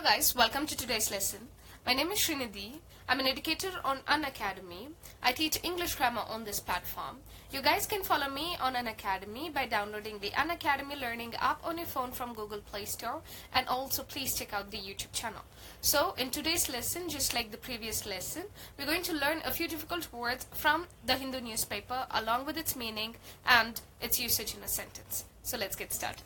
Hello guys, welcome to today's lesson. My name is Srinidhi. I'm an educator on Unacademy. I teach English grammar on this platform. You guys can follow me on Unacademy by downloading the Unacademy Learning app on your phone from Google Play Store, and also please check out the YouTube channel. So in today's lesson, just like the previous lesson, we're going to learn a few difficult words from the Hindu newspaper along with its meaning and its usage in a sentence. So let's get started.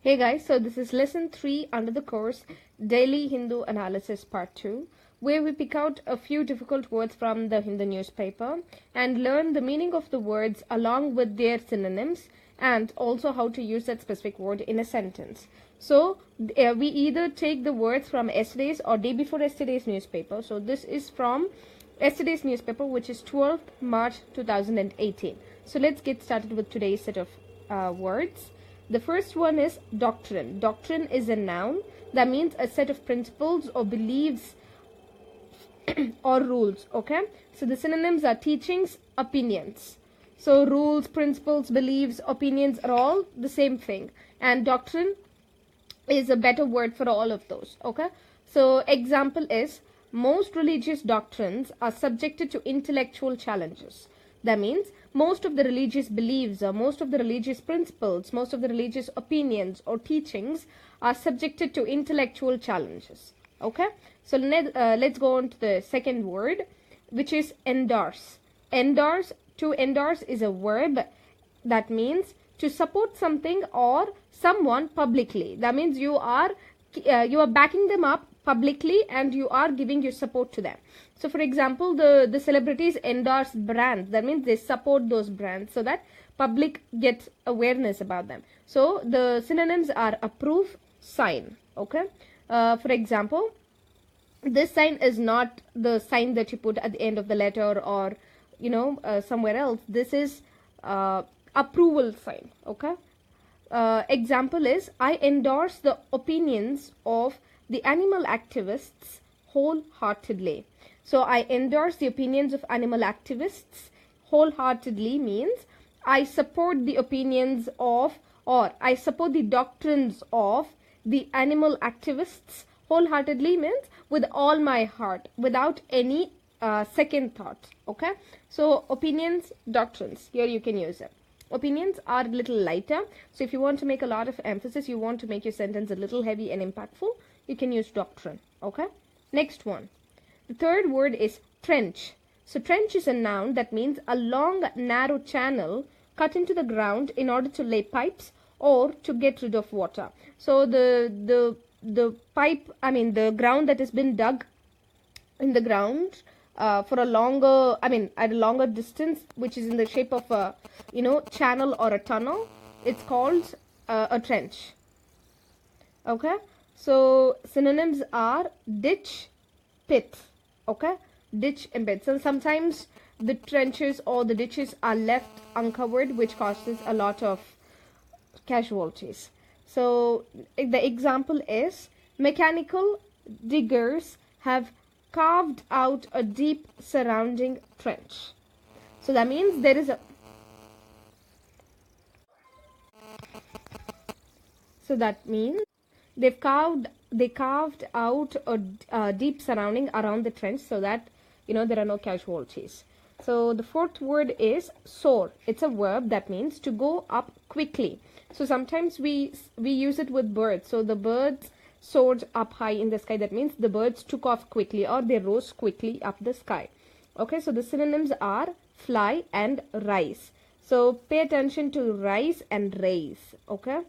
Hey guys, so this is lesson 3 under the course Daily Hindu Analysis Part 2, where we pick out a few difficult words from the Hindu newspaper and learn the meaning of the words along with their synonyms and also how to use that specific word in a sentence. So we either take the words from yesterday's or day before yesterday's newspaper. So this is from yesterday's newspaper, which is 12th March 2018. So let's get started with today's set of words. The first one is doctrine. Doctrine is a noun that means a set of principles or beliefs or rules. Okay, so the synonyms are teachings, opinions. So rules, principles, beliefs, opinions are all the same thing, and doctrine is a better word for all of those. Okay, so example is most religious doctrines are subjected to intellectual challenges. That means most of the religious beliefs or most of the religious principles, most of the religious opinions or teachings are subjected to intellectual challenges. Okay, so let's go on to the second word, which is endorse. Endorse, to endorse is a verb that means to support something or someone publicly. That means you are backing them up publicly and you are giving your support to them. So for example, the celebrities endorse brands. That means they support those brands so that public gets awareness about them. So the synonyms are approve, sign. Okay, for example, this sign is not the sign that you put at the end of the letter or somewhere else. This is approval sign. Okay, example is I endorse the opinions of the animal activists wholeheartedly. So I endorse the opinions of animal activists wholeheartedly means I support the opinions of, or I support the doctrines of the animal activists wholeheartedly means with all my heart, without any second thought. Okay, so opinions, doctrines, here you can use it. Opinions are a little lighter, so if you want to make a lot of emphasis, you want to make your sentence a little heavy and impactful, you can use doctrine. Okay, next one. The third word is trench. So trench is a noun that means a long narrow channel cut into the ground in order to lay pipes or to get rid of water. So the pipe, the ground that has been dug in the ground for a longer, at a longer distance, which is in the shape of a channel or a tunnel, it's called a trench. Okay, so synonyms are ditch, pit. Okay, ditch and pit. So sometimes the trenches or the ditches are left uncovered, which causes a lot of casualties. So the example is mechanical diggers have carved out a deep surrounding trench. So that means there is a they carved out a deep surrounding around the trench so that there are no casualties. So the fourth word is soar. It's a verb that means to go up quickly. So sometimes we use it with birds. So the birds soared up high in the sky. That means the birds took off quickly or they rose quickly up the sky. Okay, so the synonyms are fly and rise. So pay attention to rise and raise. Okay,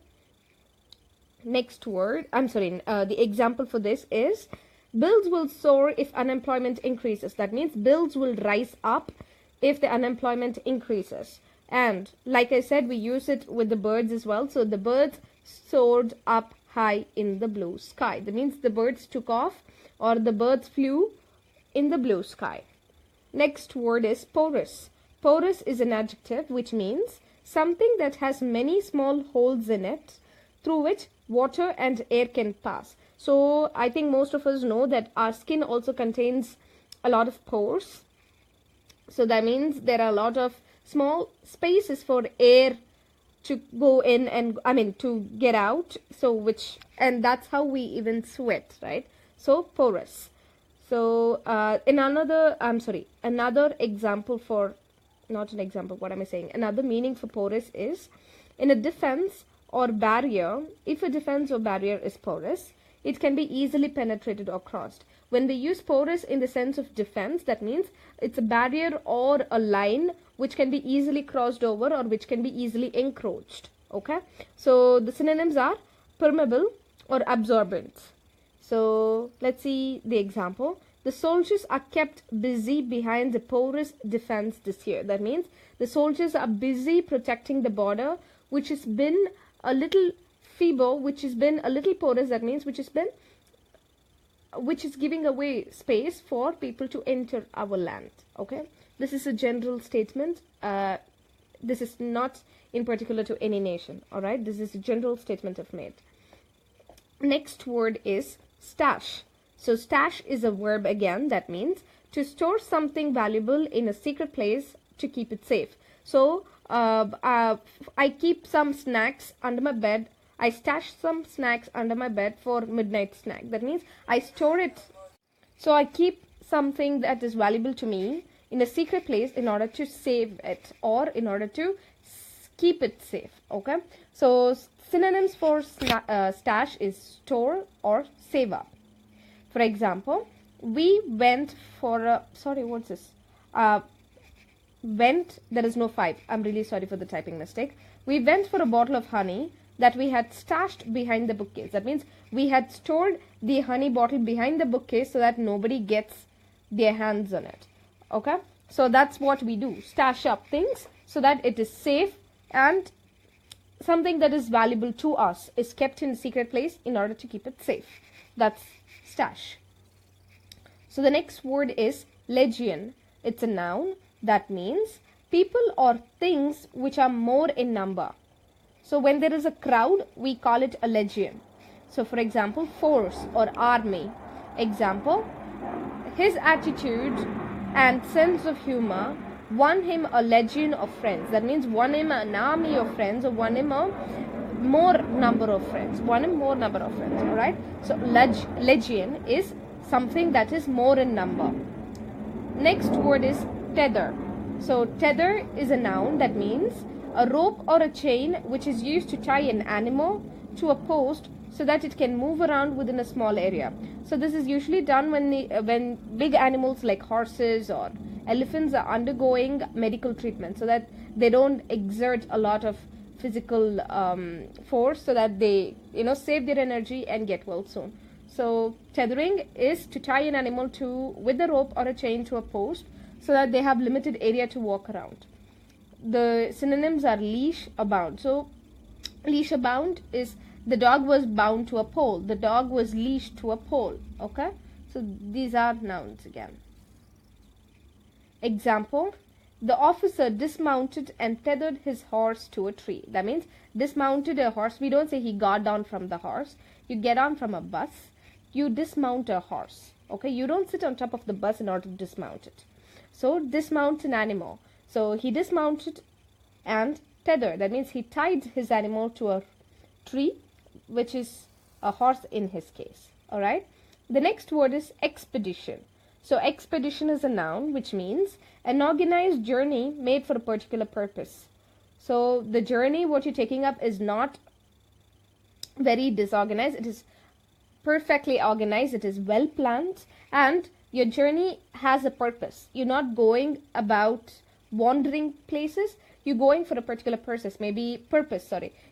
next word, the example for this is bills will soar if unemployment increases. That means bills will rise up if the unemployment increases. And like I said, we use it with the birds as well. So the birds soared up high in the blue sky. That means the birds took off or the birds flew in the blue sky. Next word is porous. Porous is an adjective which means something that has many small holes in it through which water and air can pass. So I think most of us know that our skin also contains a lot of pores. So that means there are a lot of small spaces for air to go in and, to get out. So and that's how we even sweat, right? So porous. So another example for, not an example, what am I saying? Another meaning for porous is in a defense or barrier. If a defense or barrier is porous, it can be easily penetrated or crossed. When we use porous in the sense of defense, that means it's a barrier or a line which can be easily crossed over or which can be easily encroached. Okay, so the synonyms are permeable or absorbent. So let's see the example. The soldiers are kept busy behind the porous defense this year. That means the soldiers are busy protecting the border, which has been a little feeble, which has been a little porous. That means which is giving away space for people to enter our land. Okay, this is a general statement. This is not in particular to any nation. All right, this is a general statement I've made. Next word is stash. So stash is a verb again. That means to store something valuable in a secret place to keep it safe. So I keep some snacks under my bed. I stash some snacks under my bed for midnight snack. That means I store it. So I keep something that is valuable to me in a secret place in order to save it or in order to keep it safe. Okay. So synonyms for stash is store or save up. For example, we went for a, there is no 5. I'm really sorry for the typing mistake. We went for a bottle of honey that we had stashed behind the bookcase. That means we had stored the honey bottle behind the bookcase so that nobody gets their hands on it. Okay, so that's what we do, stash up things so that it is safe and something that is valuable to us is kept in a secret place in order to keep it safe. That's stash. So the next word is legion. It's a noun. That means people or things which are more in number. So when there is a crowd, we call it a legion. So for example, force or army. Example, his attitude and sense of humor won him a legion of friends. That means won him an army of friends or won him a more number of friends. Alright. So legion is something that is more in number. Next word is tether. So tether is a noun. That means a rope or a chain which is used to tie an animal to a post so that it can move around within a small area. So this is usually done when big animals like horses or elephants are undergoing medical treatment so that they don't exert a lot of physical force, so that they save their energy and get well soon. So tethering is to tie an animal with a rope or a chain to a post so that they have limited area to walk around. The synonyms are leash, abound. So leash, abound is the dog was bound to a pole. The dog was leashed to a pole. Okay, so these are nouns again. Example, the officer dismounted and tethered his horse to a tree. That means dismounted a horse. We don't say he got down from the horse. You get on from a bus, you dismount a horse. Okay, you don't sit on top of the bus in order to dismount it. So dismount an animal. So he dismounted and tethered. That means he tied his animal to a tree, which is a horse in his case. All right. The next word is expedition. So expedition is a noun, which means an organized journey made for a particular purpose. So the journey, what you're taking up is not very disorganized. It is perfectly organized. It is well planned, and your journey has a purpose. You're not going about wandering places. You're going for a particular purpose.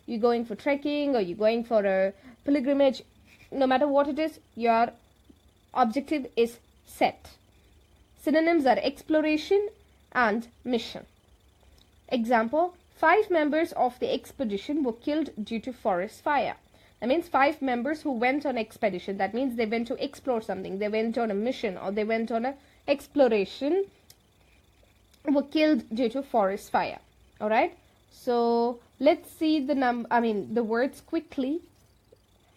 You're going for trekking or you're going for a pilgrimage. No matter what it is, your objective is set. Synonyms are exploration and mission. Example, 5 members of the expedition were killed due to forest fire. That means 5 members who went on expedition. That means they went to explore something. They went on a mission or they went on an exploration, were killed due to forest fire. All right. So let's see the words quickly.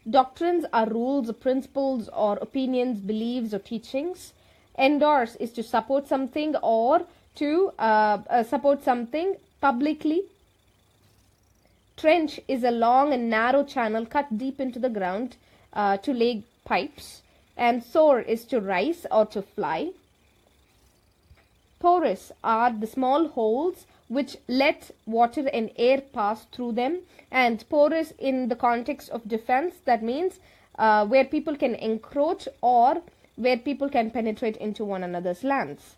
Doctrines are rules, principles, or opinions, beliefs, or teachings. Endorse is to support something or to support something publicly. Trench is a long and narrow channel cut deep into the ground to lay pipes. And soar is to rise or to fly. Porous are the small holes which let water and air pass through them. And porous in the context of defense, that means where people can encroach or where people can penetrate into one another's lands.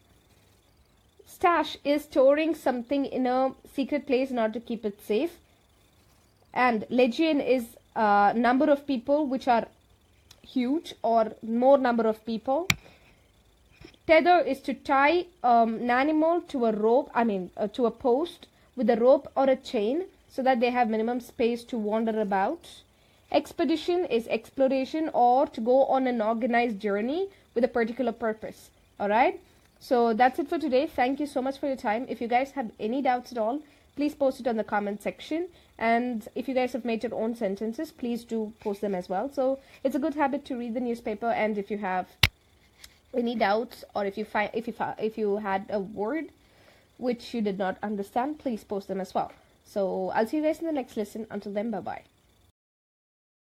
Stash is storing something in a secret place in order to keep it safe. And legion is a number of people which are huge or more number of people. Tether is to tie an animal to a rope, to a post with a rope or a chain so that they have minimum space to wander about. Expedition is exploration or to go on an organized journey with a particular purpose. Alright, so that's it for today. Thank you so much for your time. If you guys have any doubts at all, please post it on the comment section. And if you guys have made your own sentences, please do post them as well. So it's a good habit to read the newspaper, and if you have any doubts or if you had a word which you did not understand, please post them as well. So I'll see you guys in the next lesson. Until then, bye bye.